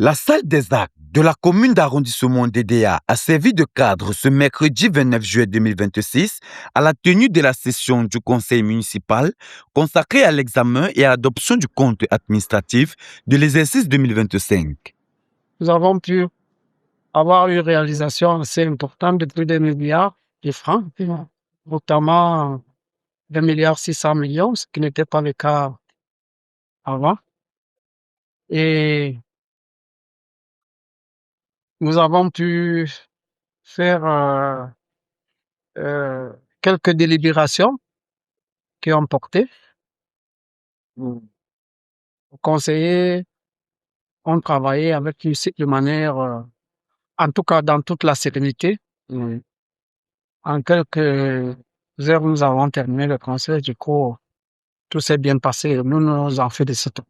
La salle des actes de la commune d'arrondissement d'Edea a servi de cadre ce mercredi 29 juillet 2026 à la tenue de la session du conseil municipal consacrée à l'examen et à l'adoption du compte administratif de l'exercice 2025. Nous avons pu avoir une réalisation assez importante de plus de 2 milliards de francs, notamment 2 milliards 600 millions, ce qui n'était pas le cas avant. Et nous avons pu faire quelques délibérations qui ont porté. Les conseillers ont travaillé avec de manière, en tout cas dans toute la sérénité. En quelques heures, nous avons terminé le conseil. Du coup, tout s'est bien passé. Nous nous en félicitons.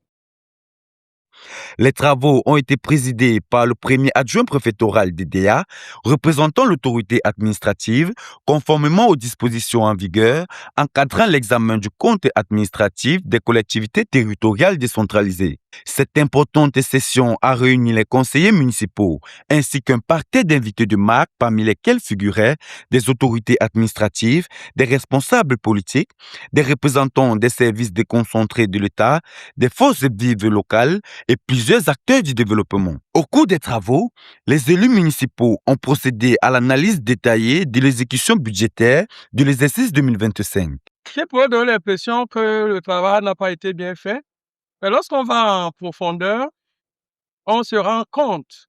Les travaux ont été présidés par le premier adjoint préfectoral d'Edea, représentant l'autorité administrative, conformément aux dispositions en vigueur, encadrant l'examen du compte administratif des collectivités territoriales décentralisées. Cette importante session a réuni les conseillers municipaux ainsi qu'un parterre d'invités de marque parmi lesquels figuraient des autorités administratives, des responsables politiques, des représentants des services déconcentrés de l'État, des forces vives locales et plusieurs acteurs du développement. Au cours des travaux, les élus municipaux ont procédé à l'analyse détaillée de l'exécution budgétaire de l'exercice 2025. Je pourrais donner l'impression que le travail n'a pas été bien fait, mais lorsqu'on va en profondeur, on se rend compte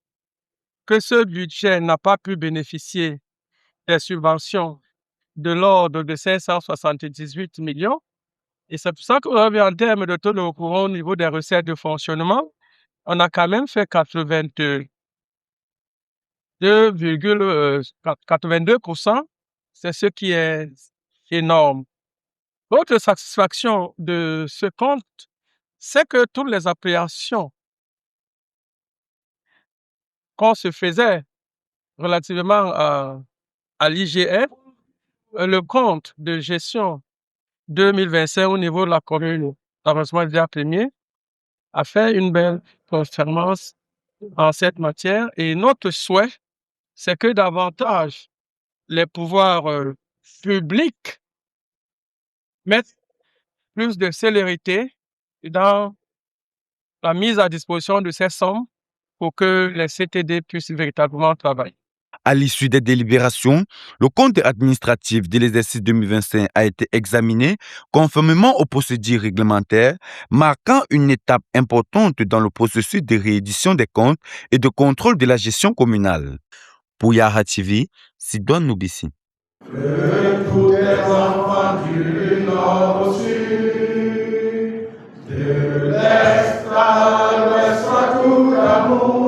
que ce budget n'a pas pu bénéficier des subventions de l'ordre de 578 millions. Et c'est pour ça qu'aujourd'hui, en termes de taux de recours au niveau des recettes de fonctionnement, on a quand même fait 82,82%. C'est ce qui est énorme. L'autre satisfaction de ce compte, c'est que toutes les appréhensions qu'on se faisait relativement à l'IGF, le compte de gestion 2025 au niveau de la commune d'arrondissement d'Edea Premier a fait une belle performance en cette matière. Et notre souhait, c'est que davantage les pouvoirs publics mettent plus de célérité dans la mise à disposition de ces sommes pour que les CTD puissent véritablement travailler. À l'issue des délibérations, le compte administratif de l'exercice 2025 a été examiné conformément aux procédures réglementaires, marquant une étape importante dans le processus de réédition des comptes et de contrôle de la gestion communale. Pour Yaha TV, Sidoine Noubissi. Tous les enfants du nord au sud, de l'est à l'ouest, soit tout l'amour.